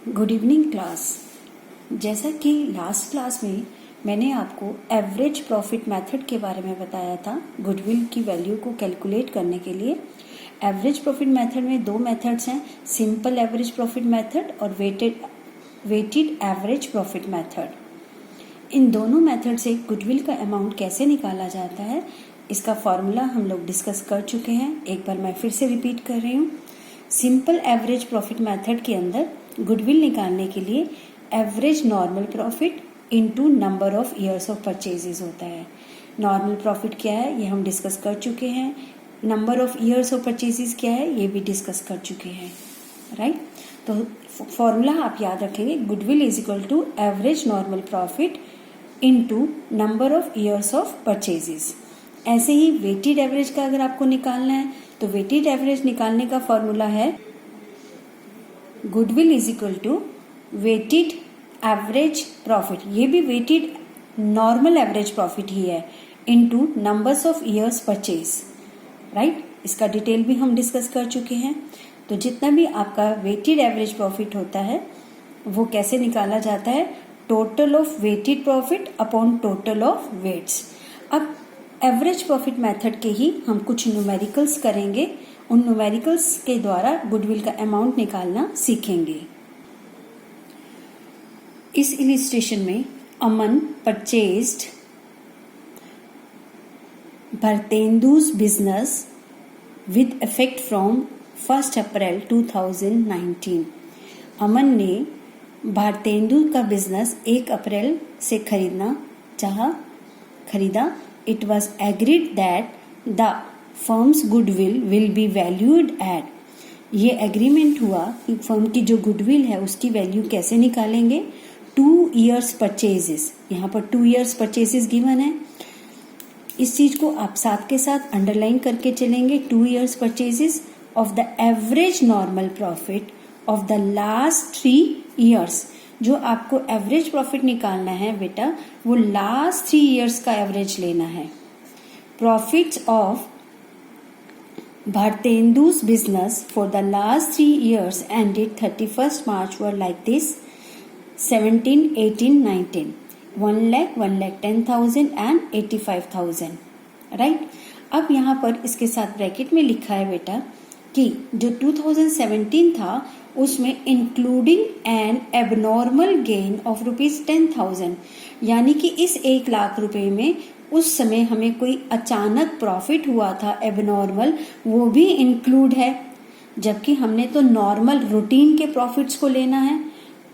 Good evening class. जैसा कि last class में मैंने आपको एवरेज प्रॉफिट मेथड के बारे में बताया था, गुडविल की वैल्यू को कैलकुलेट करने के लिए। एवरेज प्रॉफिट मेथड में दो मेथड्स हैं, सिंपल एवरेज प्रॉफिट मेथड और वेटेड एवरेज प्रॉफिट मेथड। इन दोनों मेथड से गुडविल का अमाउंट कैसे निकाला जाता है, इसका फॉर्मूला हम लोग डिस्कस कर चुके हैं। एक बार मैं फिर से रिपीट कर रही हूँ। सिंपल एवरेज प्रॉफिट मेथड के अंदर गुडविल निकालने के लिए average normal profit into number of years of purchases होता है। नॉर्मल प्रॉफिट क्या है ये हम डिस्कस कर चुके हैं, number of years of purchases क्या है ये भी डिस्कस कर चुके हैं, राइट। तो फॉर्मूला आप याद रखेंगे, goodwill is equal to average normal profit into number of years of purchases. ऐसे ही वेटेड एवरेज का अगर आपको निकालना है तो वेटेड एवरेज निकालने का फॉर्मूला है goodwill is equal to weighted average profit, ये भी वेटेड नॉर्मल एवरेज प्रॉफिट ही है, into numbers of years purchase, right. इसका डिटेल भी हम डिस्कस कर चुके हैं। तो जितना भी आपका वेटेड एवरेज प्रॉफिट होता है वो कैसे निकाला जाता है, total of weighted profit upon total of weights. अब एवरेज प्रॉफिट मेथड के ही हम कुछ न्यूमेरिकल्स करेंगे, उन न्यूमेरिकल्स के द्वारा गुडविल का अमाउंट निकालना सीखेंगे। इस इलिस्ट्रेशन में Aman purchased Bharatendu's business with effect from 1 April 2019। Aman ने भारतेंदु का बिजनेस 1 अप्रैल से खरीदा। It was agreed that the firm's goodwill will be valued at, ये एग्रीमेंट हुआ कि फर्म की जो गुडविल है उसकी वैल्यू कैसे निकालेंगे, 2 years परचेजेस। यहाँ पर 2 years परचेजेस गिवन है, इस चीज को आप साथ के साथ अंडरलाइन करके चलेंगे। 2 years purchases of the average normal profit of the last 3 years। जो आपको एवरेज प्रॉफिट निकालना है बेटा, वो लास्ट 3 years का एवरेज लेना है। Profits of Bharatendu's business for the last 3 years ended 31st March were like this: 17, 18, 19, 1 lakh, 1,10,000 and 85,000, right. अब यहाँ पर इसके साथ ब्रैकेट में लिखा है बेटा कि जो 2017 था उसमें including N abnormal gain of ₹10,000, यानी कि इस 1 लाख रुपए में उस समय हमें कोई अचानक प्रॉफिट हुआ था एबनॉर्मल, वो भी इंक्लूड है। जबकि हमने तो नॉर्मल रूटीन के प्रॉफिट्स को लेना है,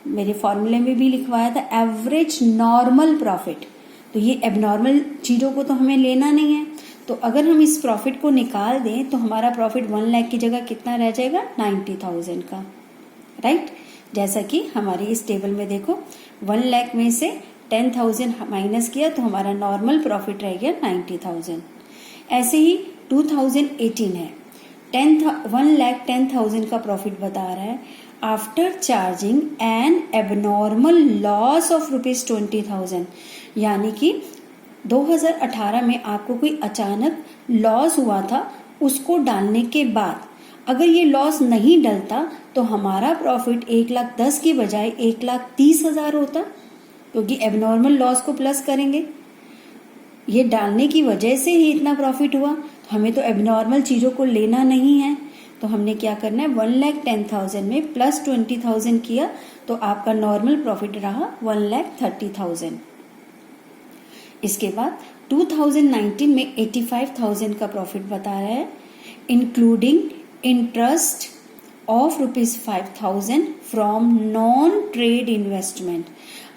मेरे फॉर्मूले में भी लिखवाया था एवरेज नॉर्मल प्रॉफिट। तो ये एबनॉर्मल चीजों को तो हमें लेना नहीं है। तो अगर हम इस प्रॉफिट को निकाल दें तो हमारा प्रॉफिट 1 लाख की जगह कितना रह जाएगा, 90,000 का, राइट। जैसा कि हमारी इस टेबल में देखो, 1 लाख में से 10,000 माइनस किया तो हमारा नॉर्मल प्रॉफिट रह गया 90,000। ऐसे ही 2018 है, 1,10,000 का प्रॉफिट बता रहा है after charging N abnormal loss of ₹20,000, यानी कि 2018 में आपको कोई अचानक लॉस हुआ था, उसको डालने के बाद अगर ये लॉस नहीं डलता तो हमारा प्रॉफिट 1,10,000 की बजाय 1,30,000 होता, क्योंकि एबनॉर्मल लॉस को प्लस करेंगे। ये डालने की वजह से ही इतना प्रॉफिट हुआ, हमें तो एबनॉर्मल चीजों को लेना नहीं है। तो हमने क्या करना है, 1,10,000 में प्लस 20,000 किया तो आपका नॉर्मल प्रॉफिट रहा 1,30,000। इसके बाद 2019 में 85,000 का प्रॉफिट बता रहा है, including interest of ₹5,000 from non trade investment.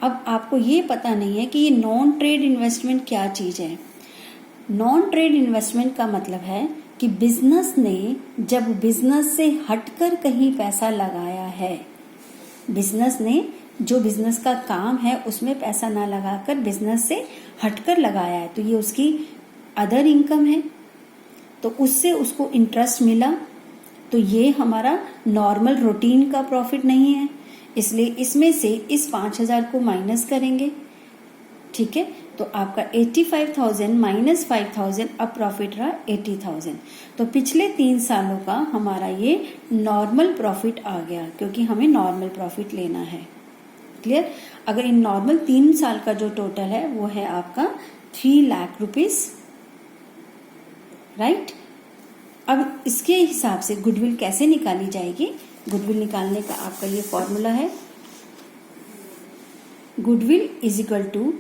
अब आपको ये पता नहीं है कि ये नॉन ट्रेड इन्वेस्टमेंट क्या चीज है। नॉन ट्रेड इन्वेस्टमेंट का मतलब है कि बिजनेस ने जब बिजनेस से हटकर कहीं पैसा लगाया है, बिजनेस ने जो बिजनेस का काम है उसमें पैसा ना लगाकर बिजनेस से हटकर लगाया है, तो ये उसकी अदर इनकम है, तो उससे उसको इंटरेस्ट मिला, तो ये हमारा नॉर्मल रूटीन का प्रॉफिट नहीं है। इसलिए इसमें से इस 5,000 को माइनस करेंगे, ठीक है। तो आपका 85,000 माइनस 5,000, अब प्रॉफिट रहा 80,000। तो पिछले 3 सालों का हमारा ये नॉर्मल प्रॉफिट आ गया, क्योंकि हमें नॉर्मल प्रॉफिट लेना है। क्लियर? अगर इन नॉर्मल 3 साल का जो टोटल है वो है आपका 3 लाख रुपीज, राइट। अब इसके हिसाब से गुडविल कैसे निकाली जाएगी? गुडविल निकालने का आपका ये फॉर्मूला है, goodwill is equal to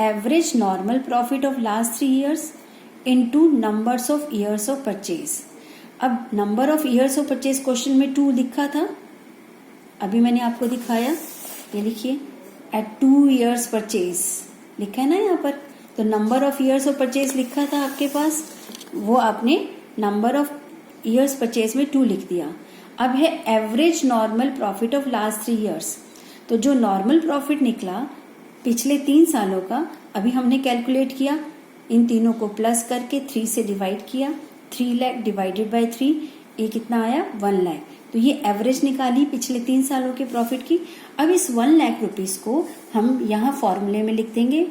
average normal profit of last 3 years into numbers of years of purchase. अब number of years of purchase question में 2 लिखा था, अभी मैंने आपको दिखाया, ये लिखिए एट 2 years परचेज लिखा है ना यहाँ पर। तो number of years of purchase लिखा था आपके पास, वो आपने नंबर ऑफ ईयर्स परचेज में 2 लिख दिया। अब है average normal profit of last 3 years। तो जो नॉर्मल प्रॉफिट निकला पिछले 3 सालों का, अभी हमने कैलकुलेट किया, इन तीनों को प्लस करके 3 से डिवाइड किया, 3 लाख डिवाइडेड बाय 3, ये कितना आया 1 लाख। तो ये एवरेज निकाली पिछले 3 सालों के प्रॉफिट की। अब इस 1 लाख रुपीस को हम यहाँ फॉर्मूले में लिख देंगे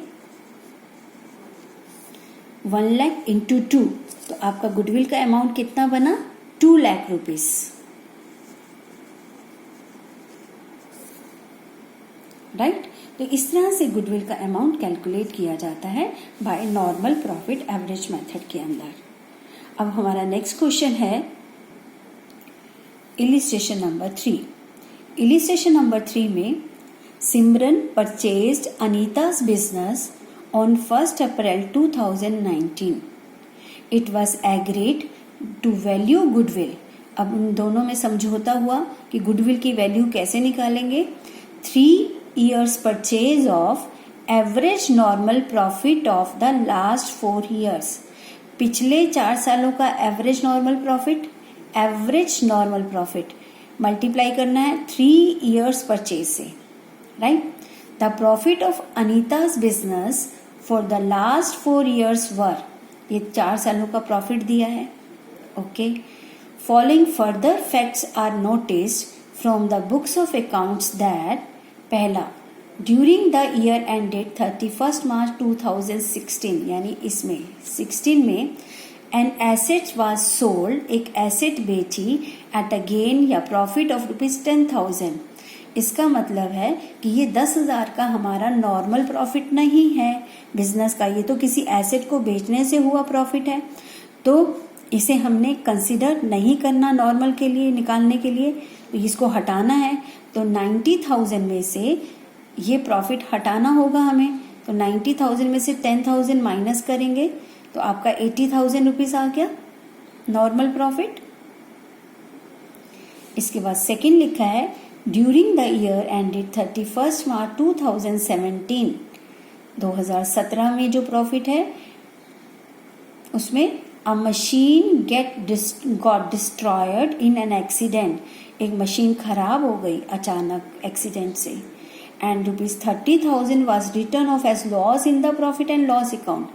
1 लाख इंटू 2, तो आपका गुडविल का अमाउंट कितना बना 2 लाख रुपीस, राइट। तो इस तरह से गुडविल का अमाउंट कैलकुलेट किया जाता है by normal profit average method के अंदर। अब हमारा नेक्स्ट क्वेश्चन है इलिस्ट्रेशन नंबर 3। इलिस्ट्रेशन नंबर 3 में Simran purchased Anita's business on 1st April 2019. It was agreed to value goodwill. अब उन दोनों में समझौता हुआ कि गुडविल की वैल्यू कैसे निकालेंगे। 3 years purchase of average normal profit of the last 4 years। पिछले 4 सालों का average normal profit, average normal profit multiply करना है 3 years परचेज से, right. The profit of Anita's business for the last 4 years were, ये 4 सालों का प्रॉफिट दिया है, okay. Following further facts are noticed from the books of accounts that, पहला, during the year ended 31 March 2016, यानी इसमें 16 में एन एसेट वाज सोल्ड, एक एसेट बेची एट अ गेन या प्रॉफिट ऑफ ₹10,000। इसका मतलब है कि ये 10,000 का हमारा नॉर्मल प्रॉफिट नहीं है बिजनेस का, ये तो किसी एसेट को बेचने से हुआ प्रॉफिट है, तो इसे हमने कंसिडर नहीं करना नॉर्मल के लिए निकालने के लिए, तो इसको हटाना है। तो 90,000 में से ये प्रॉफिट हटाना होगा हमें, तो 90,000 में से 10,000 माइनस करेंगे तो आपका 80,000 रुपीज आ गया नॉर्मल प्रॉफिट। इसके बाद सेकंड लिखा है during the year ended 31 March 2017, 2017 में जो प्रॉफिट है उसमें a machine got destroyed in an accident, एक मशीन खराब हो गई अचानक एक्सीडेंट से, and ₹30,000 was return off as loss in the profit and loss account,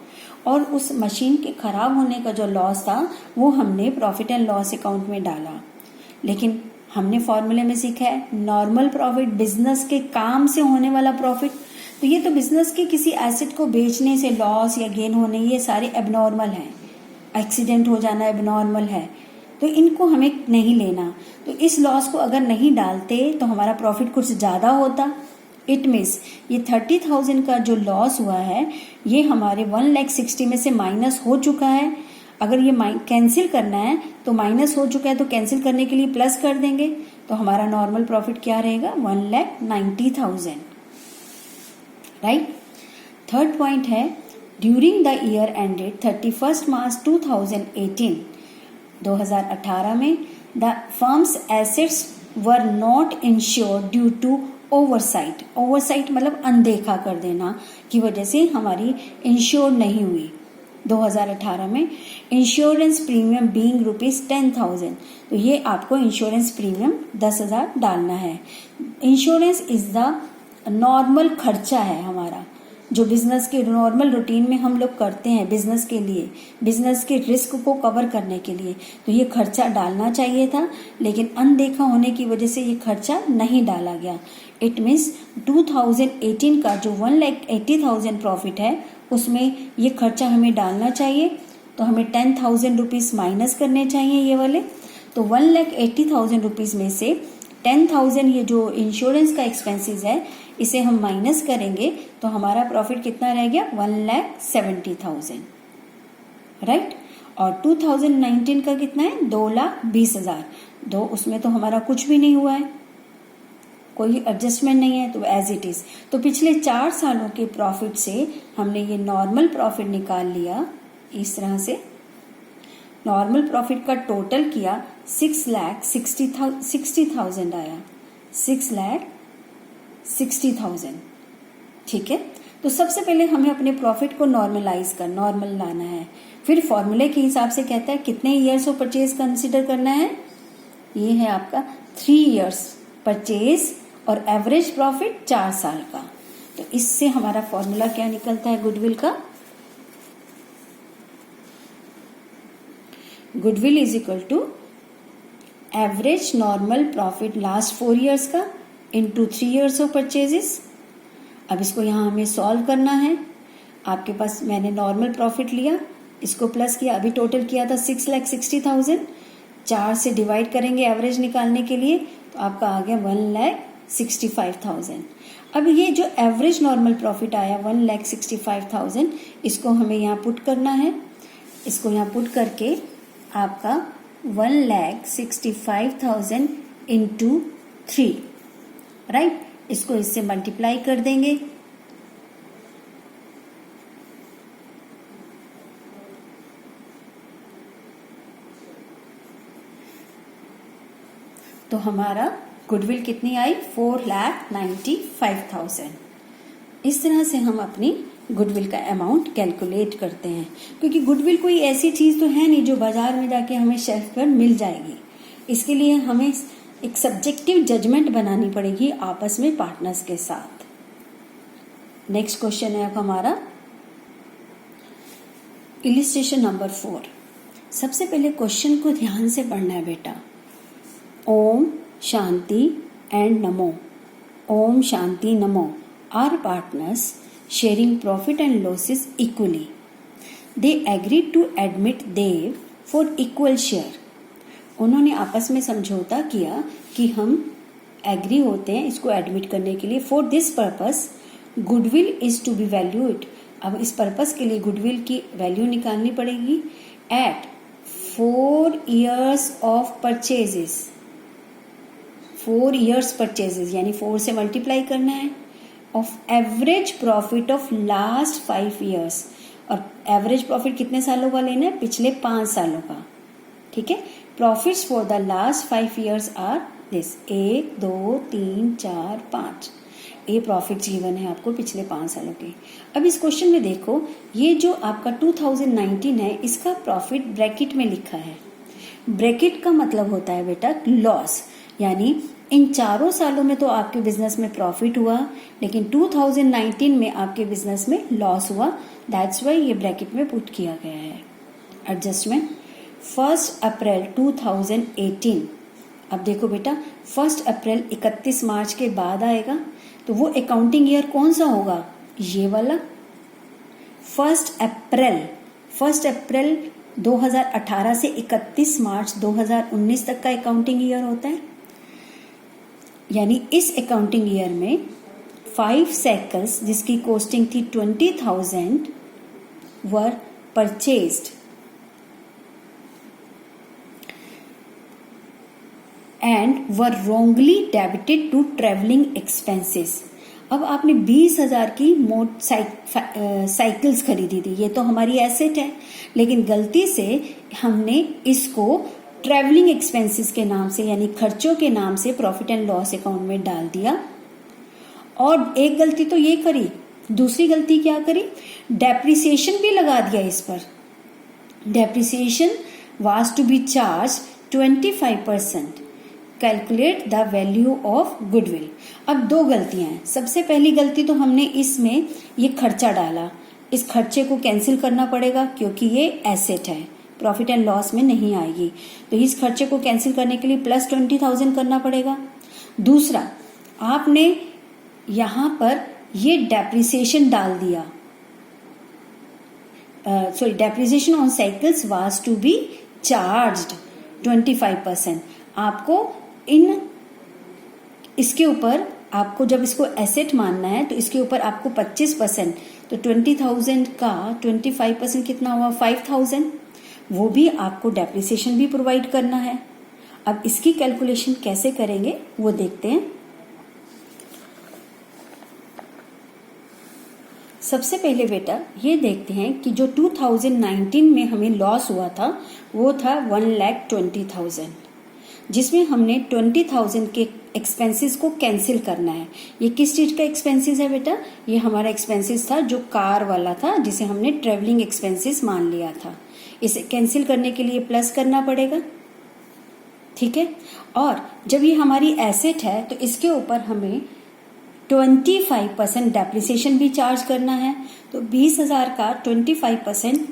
और उस मशीन के खराब होने का जो लॉस था वो हमने प्रॉफिट एंड लॉस अकाउंट में डाला। लेकिन हमने फॉर्मूले में सीखा है नॉर्मल प्रॉफिट बिजनेस के काम से होने वाला प्रॉफिट, तो ये तो बिजनेस के किसी एसेट को बेचने से लॉस या गेन होने, ये सारे एबनॉर्मल हैं, एक्सीडेंट हो जाना एबनॉर्मल है, तो इनको हमें नहीं लेना। तो इस लॉस को अगर नहीं डालते तो हमारा प्रॉफिट कुछ ज्यादा होता। इट मीन्स ये 30,000 का जो लॉस हुआ है ये हमारे 1,60,000 में से माइनस हो चुका है। अगर ये कैंसिल करना है तो माइनस हो चुका है, तो कैंसिल करने के लिए प्लस कर देंगे, तो हमारा नॉर्मल प्रॉफिट क्या रहेगा 1,90,000, राइट। थर्ड पॉइंट है during the year ended 31 March 2018, 2018 में the firm's assets were not insured due to oversight, oversight मतलब अनदेखा कर देना की वजह से हमारी इंश्योर नहीं हुई। 2018 में इंश्योरेंस प्रीमियम बीइंग ₹10,000, तो ये आपको इंश्योरेंस प्रीमियम 10,000 डालना है। इंश्योरेंस इज द नॉर्मल खर्चा है हमारा, जो बिजनेस के नॉर्मल रूटीन में हम लोग करते हैं बिजनेस के लिए, बिजनेस के रिस्क को कवर करने के लिए, तो ये खर्चा डालना चाहिए था, लेकिन अनदेखा होने की वजह से ये खर्चा नहीं डाला गया। इट मीन्स 2018 का जो 1,80,000 प्रॉफिट है उसमें ये खर्चा हमें डालना चाहिए, तो हमें 10,000 रुपीज माइनस करने चाहिए ये वाले। तो 1,80,000 रुपीज में से 10,000 ये जो इंश्योरेंस का एक्सपेंसेस है इसे हम माइनस करेंगे तो हमारा प्रॉफिट कितना रह गया 1,70,000, राइट। और 2019 का कितना है 2,20,000, दो उसमें तो हमारा कुछ भी नहीं हुआ है, कोई एडजस्टमेंट नहीं है, तो एज इट इज। तो पिछले 4 सालों के प्रॉफिट से हमने ये नॉर्मल प्रॉफिट निकाल लिया। इस तरह से नॉर्मल प्रॉफिट का टोटल किया 6,60,000 आया, 6,60,000, ठीक है। तो सबसे पहले हमें अपने प्रॉफिट को नॉर्मल लाना है। फिर फॉर्मूले के हिसाब से कहता है कितने ईयर्स ऑफ परचेज कंसिडर करना है, ये है आपका 3 ईयर्स परचेज और एवरेज प्रॉफिट 4 साल का। तो इससे हमारा फॉर्मूला क्या निकलता है गुडविल का, goodwill is equal to average normal profit last 4 years का इंटू 3 ईयर्स ऑफ परचेजेस। अब इसको यहाँ हमें सॉल्व करना है। आपके पास मैंने नॉर्मल प्रॉफिट लिया, इसको प्लस किया, अभी टोटल किया था 6,60,000, 4 से डिवाइड करेंगे एवरेज निकालने के लिए, तो आपका आ गया 1,65,000। अब ये जो एवरेज नॉर्मल प्रॉफिट आया 1,65,000, इसको हमें यहाँ पुट करना है। इसको यहाँ पुट करके आपका 1,65,000 इंटू 3, राइट, इसको इससे मल्टीप्लाई कर देंगे। तो हमारा गुडविल कितनी आई 4,95,000। इस तरह से हम अपनी गुडविल का अमाउंट कैलकुलेट करते हैं, क्योंकि गुडविल कोई ऐसी चीज तो है नहीं जो बाजार में जाके हमें शेल्फ पर मिल जाएगी। इसके लिए हमें एक सब्जेक्टिव जजमेंट बनानी पड़ेगी आपस में पार्टनर्स के साथ। नेक्स्ट क्वेश्चन है अब हमारा इलिस्ट्रेशन नंबर 4। सबसे पहले क्वेश्चन को ध्यान से पढ़ना है बेटा। Om Shanti and NaMo, Om Shanti Namo are partners sharing profit and losses equally. They agreed to admit Dev for equal share. उन्होंने आपस में समझौता किया कि हम एग्री होते हैं इसको एडमिट करने के लिए। For this purpose goodwill is to be valued. अब इस पर्पस के लिए गुडविल की वैल्यू निकालनी पड़ेगी at 4 years of purchases. 4 years purchases यानी 4 से मल्टीप्लाई करना है, of average profit of last 5 years। और एवरेज प्रॉफिट कितने सालों का लेना है, पिछले 5 सालों का, ठीक है। Profits for the last 5 years are this 1 2 3 4 5। ये प्रॉफिट्स गिवन है आपको पिछले 5 सालों के। अब इस क्वेश्चन में देखो, ये जो आपका 2019 है इसका प्रॉफिट ब्रैकेट में लिखा है। ब्रैकेट का मतलब होता है बेटा लॉस, यानी इन 4 सालों में तो आपके बिजनेस में प्रॉफिट हुआ, लेकिन 2019 में आपके बिजनेस में लॉस हुआ। दैट्स वाई ये ब्रैकेट में पुट किया गया है। एडजस्टमेंट 1 अप्रैल 2018। अब देखो बेटा 1 अप्रैल 31 मार्च के बाद आएगा, तो वो अकाउंटिंग ईयर कौन सा होगा, ये वाला 1 अप्रैल 2018 से 31 मार्च 2019 तक का अकाउंटिंग ईयर होता है। यानी इस अकाउंटिंग ईयर में 5 साइकिल्स जिसकी कॉस्टिंग थी 20,000 were purchased and were wrongly debited to travelling expenses. अब आपने 20,000 की साइकिल्स खरीदी थी, ये तो हमारी एसेट है, लेकिन गलती से हमने इसको ट्रैवलिंग एक्सपेंसेस के नाम से यानी खर्चों के नाम से प्रॉफिट एंड लॉस अकाउंट में डाल दिया। और एक गलती तो ये करी, दूसरी गलती क्या करी, डेप्रिसिएशन भी लगा दिया इस पर। Depreciation was to be charge 25%। Calculate the value of goodwill. अब दो गलतियां हैं। सबसे पहली गलती तो हमने इसमें ये खर्चा डाला, इस खर्चे को कैंसिल करना पड़ेगा क्योंकि ये एसेट है, प्रॉफिट एंड लॉस में नहीं आएगी, तो इस खर्चे को कैंसिल करने के लिए प्लस 20,000 करना पड़ेगा। दूसरा, आपने यहां पर ये डेप्रिसिएशन डाल दिया, depreciation on cycles was to be charged 25%। आपको इसके ऊपर आपको जब इसको एसेट मानना है तो इसके ऊपर आपको 25%, तो 20,000 का 25% कितना हुआ 5,000, वो भी आपको डेप्रिसिएशन भी प्रोवाइड करना है। अब इसकी कैलकुलेशन कैसे करेंगे वो देखते हैं। सबसे पहले बेटा ये देखते हैं कि जो 2019 में हमें लॉस हुआ था वो था 1,20,000, जिसमें हमने 20,000 के एक्सपेंसेस को कैंसिल करना है। ये किस चीज का एक्सपेंसेस है बेटा? ये हमारा एक्सपेंसेस था जो कार वाला था, जिसे हमने ट्रेवलिंग एक्सपेंसेस मान लिया था। इसे कैंसिल करने के लिए प्लस करना पड़ेगा, ठीक है। और जब ये हमारी एसेट है तो इसके ऊपर हमें 25% डेप्रिसिएशन भी चार्ज करना है। तो 20,000 का 25%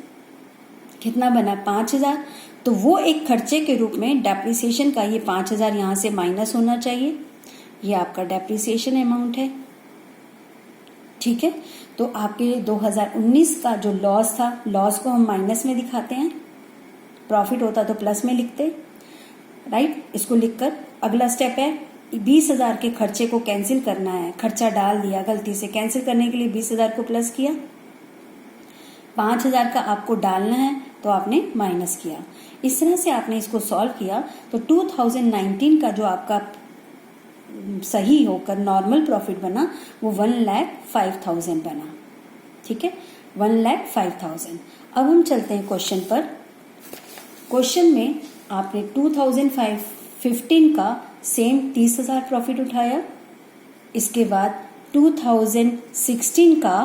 कितना बना 5,000, तो वो एक खर्चे के रूप में डेप्रिसिएशन का ये 5,000 यहां से माइनस होना चाहिए। ये आपका डेप्रिसिएशन अमाउंट है, ठीक है। तो आपके 2019 का जो लॉस था, लॉस को हम माइनस में दिखाते हैं, प्रॉफिट होता तो प्लस में लिखते, राइट। इसको लिखकर अगला स्टेप है 20,000 के खर्चे को कैंसिल करना है। खर्चा डाल दिया गलती से, कैंसिल करने के लिए 20,000 को प्लस किया, 5,000 का आपको डालना है तो आपने माइनस किया। इस तरह से आपने इसको सॉल्व किया तो 2019 का जो आपका सही होकर नॉर्मल प्रॉफिट बना वो 1,05,000 बना, ठीक है, 1,05,000। अब हम चलते हैं क्वेश्चन पर। क्वेश्चन में आपने 2015 का सेम 30,000 प्रॉफिट उठाया, इसके बाद 2016 का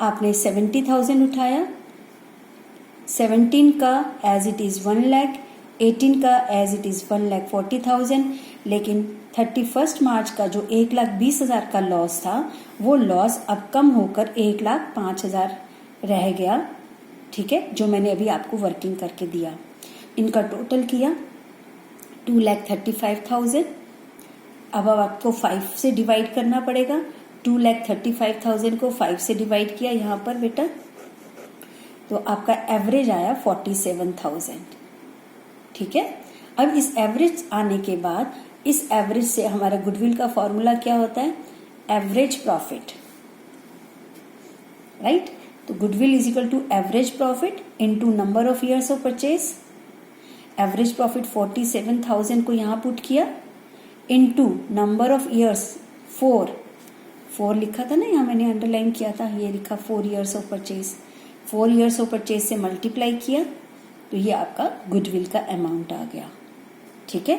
आपने 70,000 उठाया, 17 का एज इट इज 1 लाख, 18 का एज इट इज 1,40,000, लेकिन 31 मार्च का जो 1,20,000 का लॉस था वो लॉस अब कम होकर 1,05,000 रह गया, ठीक है, जो मैंने अभी आपको वर्किंग करके दिया। इनका टोटल किया 2,35,000। अब आपको 5 से डिवाइड करना पड़ेगा। 2,35,000 को 5 से डिवाइड किया यहाँ पर बेटा, तो आपका एवरेज आया 47,000, ठीक है। अब इस एवरेज आने के बाद इस एवरेज से हमारा गुडविल का फॉर्मूला क्या होता है? Average profit, right. तो goodwill is equal to average profit into number of years of purchase. Average profit 47,000 को यहाँ पुट किया इनटू नंबर ऑफ ईयर्स 4 लिखा था ना, यहाँ मैंने अंडरलाइन किया था, ये लिखा 4 years of purchase. 4 years of purchase से मल्टीप्लाई किया तो ये आपका गुडविल का अमाउंट आ गया, ठीक है।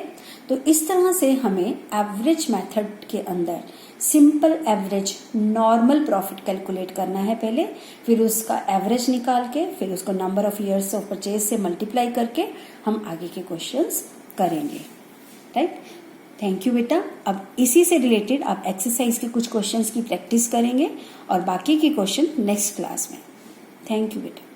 तो इस तरह से हमें एवरेज मेथड के अंदर simple average normal profit calculate करना है पहले, फिर उसका एवरेज निकाल के फिर उसको number of years of purchase से मल्टीप्लाई करके हम आगे के क्वेश्चंस करेंगे, राइट। थैंक यू बेटा। अब इसी से रिलेटेड आप एक्सरसाइज के कुछ क्वेश्चंस की प्रैक्टिस करेंगे और बाकी के क्वेश्चन नेक्स्ट क्लास में। थैंक यू बेटा।